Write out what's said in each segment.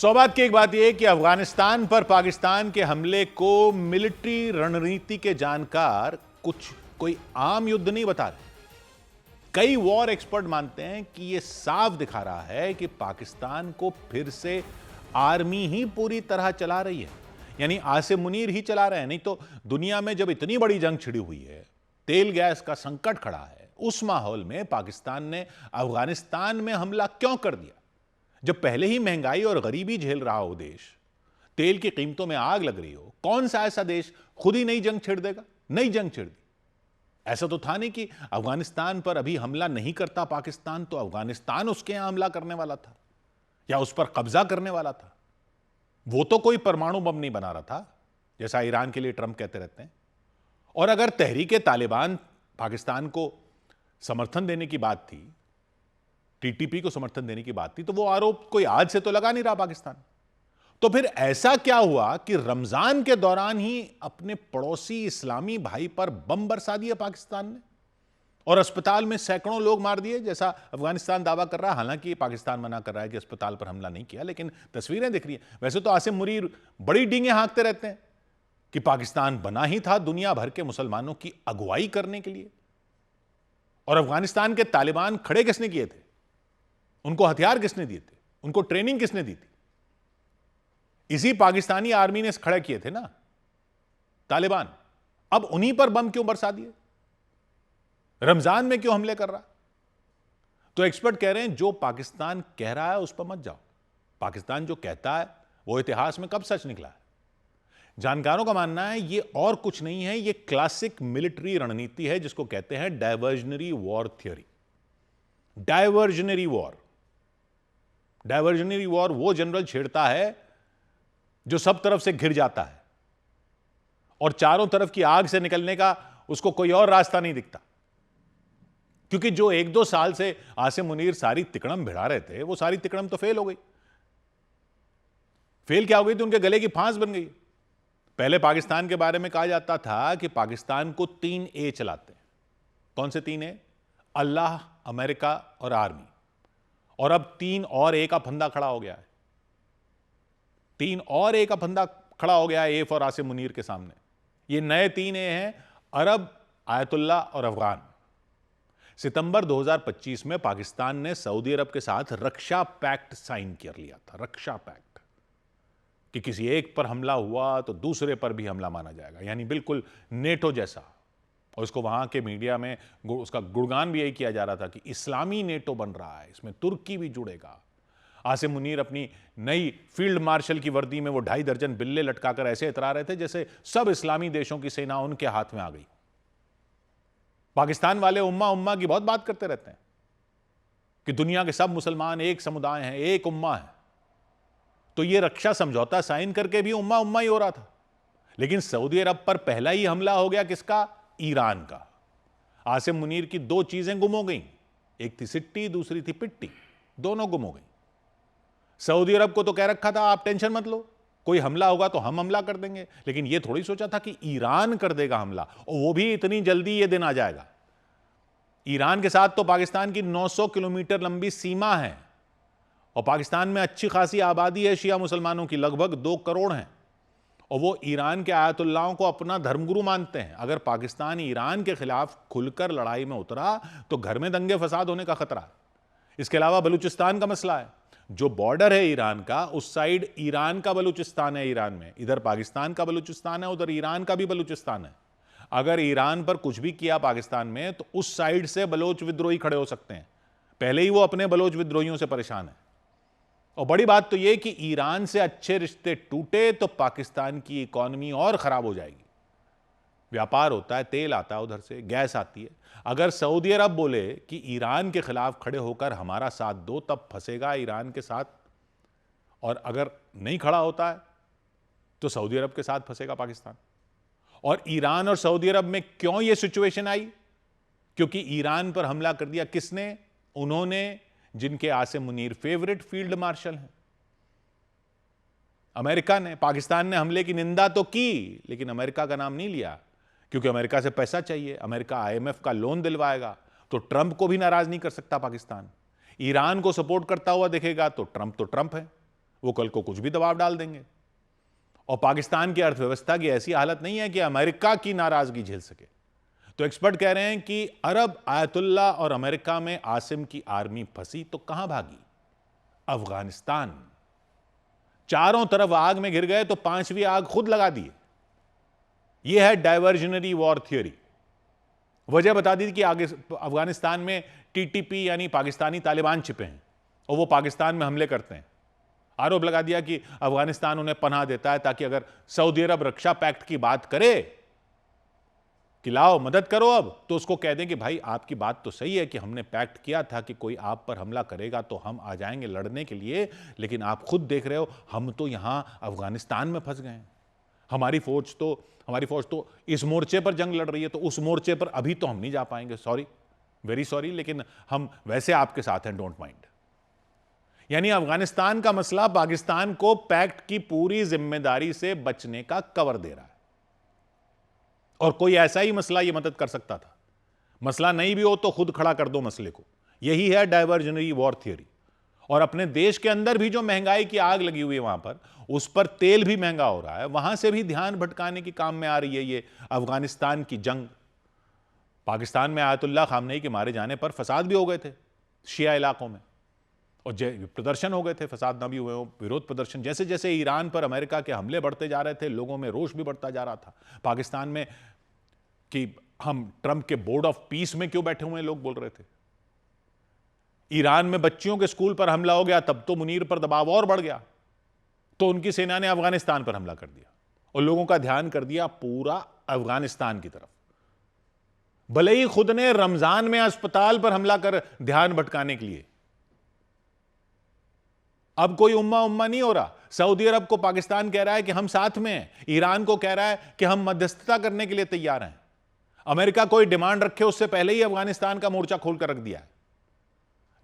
सौभाग्य की एक बात यह है कि अफगानिस्तान पर पाकिस्तान के हमले को मिलिट्री रणनीति के जानकार कोई आम युद्ध नहीं बता रहे। कई वॉर एक्सपर्ट मानते हैं कि यह साफ दिखा रहा है कि पाकिस्तान को फिर से आर्मी ही पूरी तरह चला रही है, यानी आसिम मुनीर ही चला रहे हैं। नहीं तो दुनिया में जब इतनी बड़ी जंग छिड़ी हुई है, तेल गैस का संकट खड़ा है, उस माहौल में पाकिस्तान ने अफगानिस्तान में हमला क्यों कर दिया? जब पहले ही महंगाई और गरीबी झेल रहा हो देश, तेल की कीमतों में आग लग रही हो, कौन सा ऐसा देश खुद ही नई जंग छिड़ देगा? नई जंग छिड़ दी। ऐसा तो था नहीं कि अफगानिस्तान पर अभी हमला नहीं करता पाकिस्तान तो अफगानिस्तान उसके यहां हमला करने वाला था या उस पर कब्जा करने वाला था। वो तो कोई परमाणु बम नहीं बना रहा था, जैसा ईरान के लिए ट्रंप कहते रहते हैं। और अगर तहरीके तालिबान पाकिस्तान को समर्थन देने की बात थी, टीटीपी को समर्थन देने की बात थी, तो वो आरोप कोई आज से तो लगा नहीं रहा पाकिस्तान। तो फिर ऐसा क्या हुआ कि रमजान के दौरान ही अपने पड़ोसी इस्लामी भाई पर बम बरसा दिया पाकिस्तान ने और अस्पताल में सैकड़ों लोग मार दिए, जैसा अफगानिस्तान दावा कर रहा है। हालांकि पाकिस्तान मना कर रहा है कि अस्पताल पर हमला नहीं किया, लेकिन तस्वीरें दिख रही हैं। वैसे तो आसिम मुनीर बड़ी डींगे हाँकते रहते हैं कि पाकिस्तान बना ही था दुनिया भर के मुसलमानों की अगुवाई करने के लिए। और अफगानिस्तान के तालिबान खड़े किसने किए थे? उनको हथियार किसने दिए थे? उनको ट्रेनिंग किसने दी थी? इसी पाकिस्तानी आर्मी ने खड़े किए थे ना तालिबान। अब उन्हीं पर बम क्यों बरसा दिए? रमजान में क्यों हमले कर रहा? तो एक्सपर्ट कह रहे हैं जो पाकिस्तान कह रहा है उस पर मत जाओ। पाकिस्तान जो कहता है वो इतिहास में कब सच निकला है? जानकारों का मानना है ये और कुछ नहीं है, ये क्लासिक मिलिट्री रणनीति है जिसको कहते हैं डायवर्जनरी वॉर थ्योरी। डायवर्जनरी वॉर वो जनरल छेड़ता है जो सब तरफ से घिर जाता है और चारों तरफ की आग से निकलने का उसको कोई और रास्ता नहीं दिखता। क्योंकि जो 1-2 साल से आसिम मुनीर सारी तिकड़म भिड़ा रहे थे, वो सारी तिकड़म तो फेल हो गई। फेल क्या हो गई थी? उनके गले की फांस बन गई। पहले पाकिस्तान के बारे में कहा जाता था कि पाकिस्तान को 3 ए चलाते हैं। कौन से 3 ए? अल्लाह, अमेरिका और आर्मी। और अब 3 और ए का फंदा खड़ा हो गया है। 3 और ए का फंदा खड़ा हो गया है ए फॉर आसिम मुनीर के सामने। ये नए 3 ए हैं, अरब, आयतुल्ला और अफगान। सितंबर 2025 में पाकिस्तान ने सऊदी अरब के साथ रक्षा पैक्ट साइन कर लिया था। रक्षा पैक्ट कि किसी एक पर हमला हुआ तो दूसरे पर भी हमला माना जाएगा, यानी बिल्कुल नेटो जैसा। और उसको वहां के मीडिया में उसका गुणगान भी यही किया जा रहा था कि इस्लामी नेटो बन रहा है, इसमें तुर्की भी जुड़ेगा। आसिम मुनीर अपनी नई फील्ड मार्शल की वर्दी में वो 2.5 दर्जन बिल्ले लटकाकर ऐसे इतरा रहे थे जैसे सब इस्लामी देशों की सेना उनके हाथ में आ गई। पाकिस्तान वाले उम्मा की बहुत बात करते रहते हैं कि दुनिया के सब मुसलमान एक समुदाय हैं, एक उम्मा है। तो ये रक्षा समझौता साइन करके भी उम्मा ही हो रहा था। लेकिन सऊदी अरब पर पहला ही हमला हो गया किसका? ईरान का। आसिम मुनीर की 2 चीजें गुम हो गई, एक थी सिट्टी, दूसरी थी पिट्टी। दोनों गुम हो गई। सऊदी अरब को तो कह रखा था आप टेंशन मत लो, कोई हमला होगा तो हम हमला कर देंगे, लेकिन यह थोड़ी सोचा था कि ईरान कर देगा हमला, और वो भी इतनी जल्दी यह दिन आ जाएगा। ईरान के साथ तो पाकिस्तान की 900 किलोमीटर लंबी सीमा है और पाकिस्तान में अच्छी खासी आबादी है शिया मुसलमानों की, लगभग 2 करोड़ हैं। और वो ईरान के आयतुल्लाहों को अपना धर्मगुरु मानते हैं। अगर पाकिस्तान ईरान के खिलाफ खुलकर लड़ाई में उतरा तो घर में दंगे फसाद होने का खतरा है। इसके अलावा बलूचिस्तान का मसला है। जो बॉर्डर है ईरान का, उस साइड ईरान का बलूचिस्तान है। ईरान में इधर पाकिस्तान का बलूचिस्तान है, उधर ईरान का भी बलूचिस्तान है। अगर ईरान पर कुछ भी किया पाकिस्तान में तो उस साइड से बलोच विद्रोही खड़े हो सकते हैं। पहले ही वो अपने बलोच विद्रोहियों से परेशान है। और बड़ी बात तो यह कि ईरान से अच्छे रिश्ते टूटे तो पाकिस्तान की इकॉनमी और खराब हो जाएगी। व्यापार होता है, तेल आता है, उधर से गैस आती है। अगर सऊदी अरब बोले कि ईरान के खिलाफ खड़े होकर हमारा साथ दो, तब फंसेगा ईरान के साथ। और अगर नहीं खड़ा होता है तो सऊदी अरब के साथ फंसेगा पाकिस्तान। और ईरान और सऊदी अरब में क्यों यह सिचुएशन आई? क्योंकि ईरान पर हमला कर दिया किसने? उन्होंने जिनके Asim Munir favourite field marshal हैं, अमेरिका ने। पाकिस्तान ने हमले की निंदा तो की, लेकिन अमेरिका का नाम नहीं लिया, क्योंकि अमेरिका से पैसा चाहिए। अमेरिका आईएमएफ का लोन दिलवाएगा तो ट्रंप को भी नाराज नहीं कर सकता पाकिस्तान। ईरान को सपोर्ट करता हुआ दिखेगा तो ट्रंप है। वो कल को कुछ भी दबाव डाल देंगे। और पाकिस्तान की अर्थव्यवस्था की ऐसी हालत नहीं है कि अमेरिका की नाराजगी झेल सके। तो एक्सपर्ट कह रहे हैं कि अरब, आयतुल्ला और अमेरिका में आसिम की आर्मी फंसी तो कहां भागी? अफगानिस्तान। चारों तरफ आग में घिर गए तो पांचवी आग खुद लगा दी। यह है डाइवर्जनरी वॉर थियरी। वजह बता दी कि आगे अफगानिस्तान में टीटीपी यानी पाकिस्तानी तालिबान छिपे हैं और वो पाकिस्तान में हमले करते हैं। आरोप लगा दिया कि अफगानिस्तान उन्हें पनाह देता है ताकि अगर सऊदी अरब रक्षा पैक्ट की बात करे कि लाओ मदद करो अब, तो उसको कह दें कि भाई आपकी बात तो सही है कि हमने पैक्ट किया था कि कोई आप पर हमला करेगा तो हम आ जाएंगे लड़ने के लिए, लेकिन आप खुद देख रहे हो हम तो यहां अफगानिस्तान में फंस गए हैं। हमारी फौज तो इस मोर्चे पर जंग लड़ रही है, तो उस मोर्चे पर अभी तो हम नहीं जा पाएंगे, सॉरी, वेरी सॉरी, लेकिन हम वैसे आपके साथ हैं, डोंट माइंड। यानी अफगानिस्तान का मसला पाकिस्तान को पैक्ट की पूरी जिम्मेदारी से बचने का कवर दे रहा है। और कोई ऐसा ही मसला ये मदद कर सकता था। मसला नहीं भी हो तो खुद खड़ा कर दो मसले को। यही है डाइवर्जनरी वॉर थियरी। और अपने देश के अंदर भी जो महंगाई की आग लगी हुई है वहां पर, उस पर तेल भी महंगा हो रहा है, वहां से भी ध्यान भटकाने की काम में आ रही है ये अफगानिस्तान की जंग। पाकिस्तान में आयतुल्ला खामनेई के मारे जाने पर फसाद भी हो गए थे शिया इलाकों में, और प्रदर्शन हो गए थे, फसाद ना भी हुए हो, विरोध प्रदर्शन। जैसे जैसे ईरान पर अमेरिका के हमले बढ़ते जा रहे थे, लोगों में रोष भी बढ़ता जा रहा था। पाकिस्तान में कि हम ट्रंप के बोर्ड ऑफ पीस में क्यों बैठे हुए हैं, लोग बोल रहे थे। ईरान में बच्चियों के स्कूल पर हमला हो गया, तब तो मुनीर पर दबाव और बढ़ गया, तो उनकी सेना ने अफगानिस्तान पर हमला कर दिया और लोगों का ध्यान कर दिया पूरा अफगानिस्तान की तरफ। भले ही खुद ने रमजान में अस्पताल पर हमला कर ध्यान भटकाने के लिए। अब कोई उम्मा नहीं हो रहा। सऊदी अरब को पाकिस्तान कह रहा है कि हम साथ में हैं, ईरान को कह रहा है कि हम मध्यस्थता करने के लिए तैयार हैं। अमेरिका कोई डिमांड रखे उससे पहले ही अफगानिस्तान का मोर्चा खोलकर रख दिया है।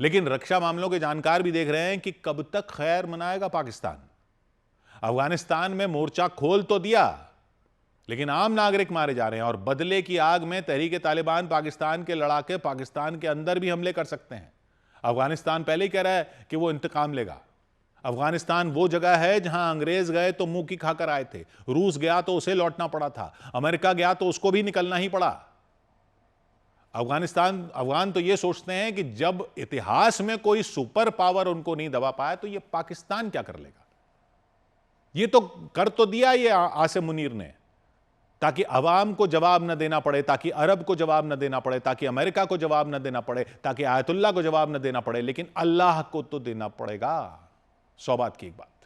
लेकिन रक्षा मामलों के जानकार भी देख रहे हैं कि कब तक खैर मनाएगा पाकिस्तान। अफगानिस्तान में मोर्चा खोल तो दिया, लेकिन आम नागरिक मारे जा रहे हैं, और बदले की आग में तहरीक तालिबान पाकिस्तान के लड़ाके पाकिस्तान के अंदर भी हमले कर सकते हैं। अफगानिस्तान पहले ही कह रहा है कि वो इंतकाम लेगा। अफगानिस्तान वो जगह है जहां अंग्रेज गए तो मुंह की खाकर आए थे, रूस गया तो उसे लौटना पड़ा था, अमेरिका गया तो उसको भी निकलना ही पड़ा। अफगान तो ये सोचते हैं कि जब इतिहास में कोई सुपर पावर उनको नहीं दबा पाया तो ये पाकिस्तान क्या कर लेगा। ये तो कर तो दिया ये आसिम मुनीर ने, ताकि अवाम को जवाब न देना पड़े, ताकि अरब को जवाब न देना पड़े, ताकि अमेरिका को जवाब न देना पड़े, ताकि आयतुल्ला को जवाब न देना पड़े, लेकिन अल्लाह को तो देना पड़ेगा। 100 बात की एक बात।